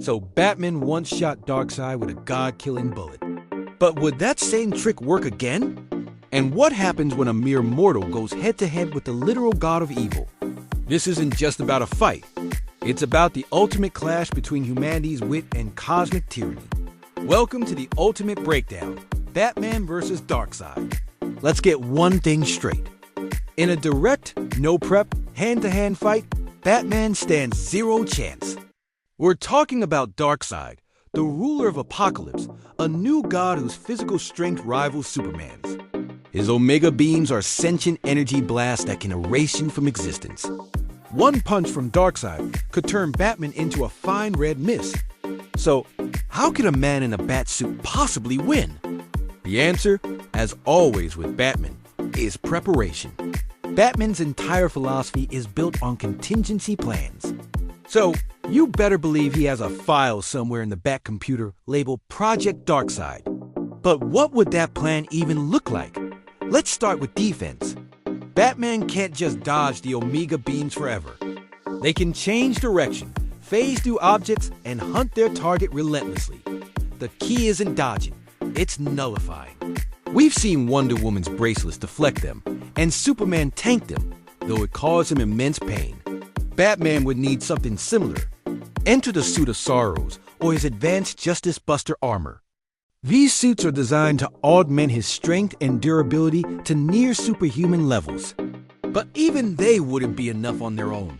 So Batman once shot Darkseid with a god-killing bullet. But would that same trick work again? And what happens when a mere mortal goes head-to-head with the literal god of evil? This isn't just about a fight. It's about the ultimate clash between humanity's wit and cosmic tyranny. Welcome to the Ultimate Breakdown, Batman vs. Darkseid. Let's get one thing straight. In a direct, no-prep, hand-to-hand fight, Batman stands zero chance. We're talking about Darkseid, the ruler of Apokolips, a new god whose physical strength rivals Superman's. His Omega beams are sentient energy blasts that can erase you from existence. One punch from Darkseid could turn Batman into a fine red mist. So, how can a man in a bat suit possibly win? The answer, as always with Batman, is preparation. Batman's entire philosophy is built on contingency plans. So, you better believe he has a file somewhere in the Bat computer labeled Project Darkseid. But what would that plan even look like? Let's start with defense. Batman can't just dodge the Omega beams forever. They can change direction, phase through objects, and hunt their target relentlessly. The key isn't dodging, it's nullifying. We've seen Wonder Woman's bracelets deflect them, and Superman tank them, though it caused him immense pain. Batman would need something similar. Enter the Suit of Sorrows, or his Advanced Justice Buster armor. These suits are designed to augment his strength and durability to near superhuman levels. But even they wouldn't be enough on their own.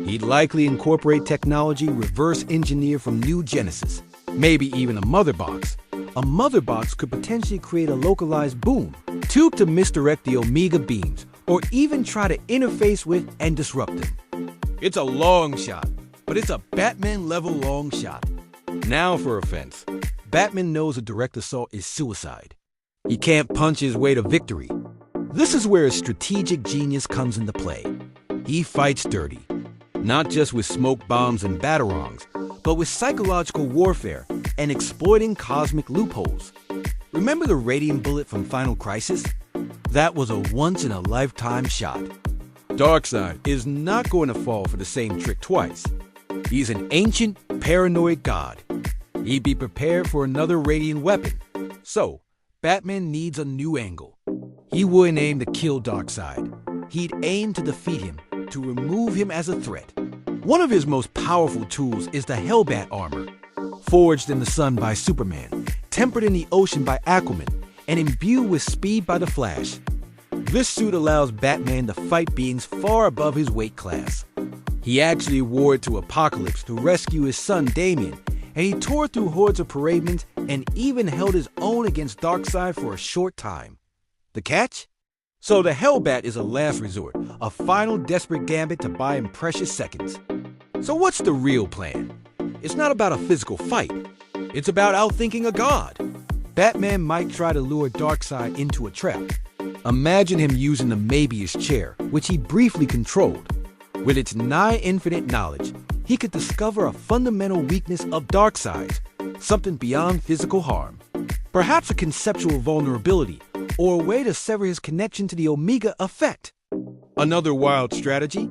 He'd likely incorporate technology reverse engineered from New Genesis, maybe even a mother box. A mother box could potentially create a localized boom, tuned to misdirect the Omega beams, or even try to interface with and disrupt them. It's a long shot, but it's a Batman-level long shot. Now for offense. Batman knows a direct assault is suicide. He can't punch his way to victory. This is where his strategic genius comes into play. He fights dirty, not just with smoke bombs and batarangs, but with psychological warfare and exploiting cosmic loopholes. Remember the radium bullet from Final Crisis? That was a once-in-a-lifetime shot. Darkseid is not going to fall for the same trick twice. He's an ancient, paranoid god. He'd be prepared for another radiant weapon. So, Batman needs a new angle. He wouldn't aim to kill Darkseid. He'd aim to defeat him, to remove him as a threat. One of his most powerful tools is the Hellbat armor. Forged in the sun by Superman, tempered in the ocean by Aquaman, and imbued with speed by the Flash. This suit allows Batman to fight beings far above his weight class. He actually wore it to Apokolips to rescue his son Damian, and he tore through hordes of parademons and even held his own against Darkseid for a short time. The catch? So the Hellbat is a last resort, a final desperate gambit to buy him precious seconds. So what's the real plan? It's not about a physical fight. It's about outthinking a god. Batman might try to lure Darkseid into a trap. Imagine him using the Möbius chair, which he briefly controlled. With its nigh infinite knowledge, he could discover a fundamental weakness of Darkseid's, something beyond physical harm. Perhaps a conceptual vulnerability, or a way to sever his connection to the Omega effect. Another wild strategy?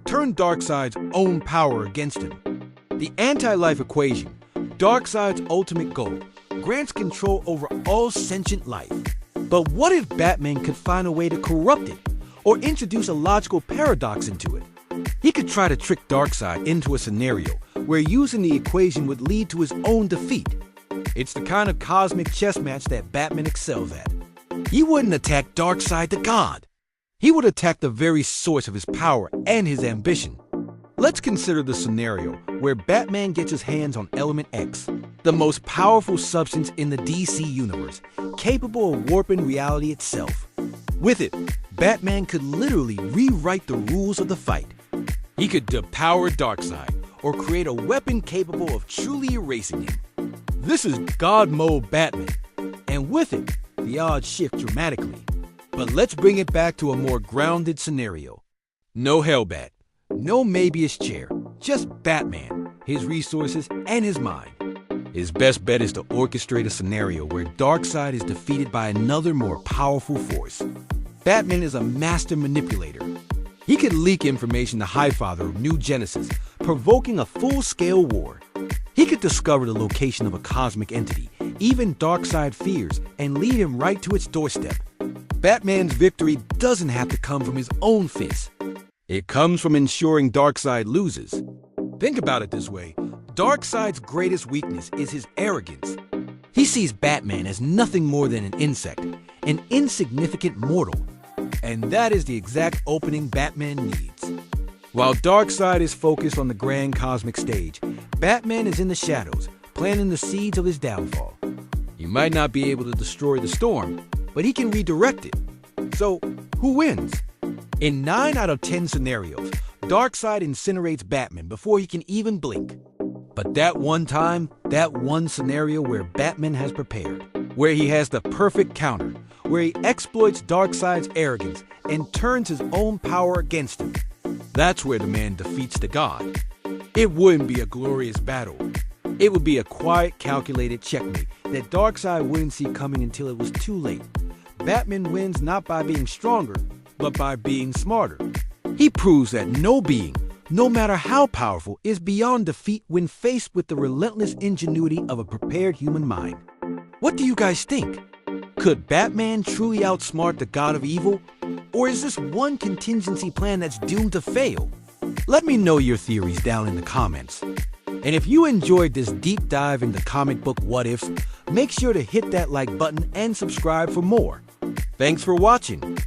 Turn Darkseid's own power against him. The anti-life equation, Darkseid's ultimate goal, grants control over all sentient life. But what if Batman could find a way to corrupt it, or introduce a logical paradox into it? He could try to trick Darkseid into a scenario where using the equation would lead to his own defeat. It's the kind of cosmic chess match that Batman excels at. He wouldn't attack Darkseid the god. He would attack the very source of his power and his ambition. Let's consider the scenario where Batman gets his hands on Element X, the most powerful substance in the DC universe, capable of warping reality itself. With it, Batman could literally rewrite the rules of the fight. He could depower Darkseid, or create a weapon capable of truly erasing him. This is God Mode Batman, and with it, the odds shift dramatically. But let's bring it back to a more grounded scenario. No Hellbat, no Möbius chair, just Batman, his resources, and his mind. His best bet is to orchestrate a scenario where Darkseid is defeated by another more powerful force. Batman is a master manipulator. He could leak information to Highfather of New Genesis, provoking a full-scale war. He could discover the location of a cosmic entity even Darkseid fears and lead him right to its doorstep. Batman's victory doesn't have to come from his own fists. It comes from ensuring Darkseid loses. Think about it this way. Darkseid's greatest weakness is his arrogance. He sees Batman as nothing more than an insect, an insignificant mortal. And that is the exact opening Batman needs. While Darkseid is focused on the grand cosmic stage, Batman is in the shadows, planting the seeds of his downfall. He might not be able to destroy the storm, but he can redirect it. So, who wins? In 9 out of 10 scenarios, Darkseid incinerates Batman before he can even blink. But that one time, that one scenario where Batman has prepared, where he has the perfect counter, where he exploits Darkseid's arrogance and turns his own power against him, that's where the man defeats the god. It wouldn't be a glorious battle. It would be a quiet, calculated checkmate that Darkseid wouldn't see coming until it was too late. Batman wins not by being stronger, but by being smarter. He proves that no being, no matter how powerful, is beyond defeat when faced with the relentless ingenuity of a prepared human mind. What do you guys think? Could Batman truly outsmart the god of evil? Or is this one contingency plan that's doomed to fail? Let me know your theories down in the comments. And if you enjoyed this deep dive into comic book what-ifs, make sure to hit that like button and subscribe for more. Thanks for watching.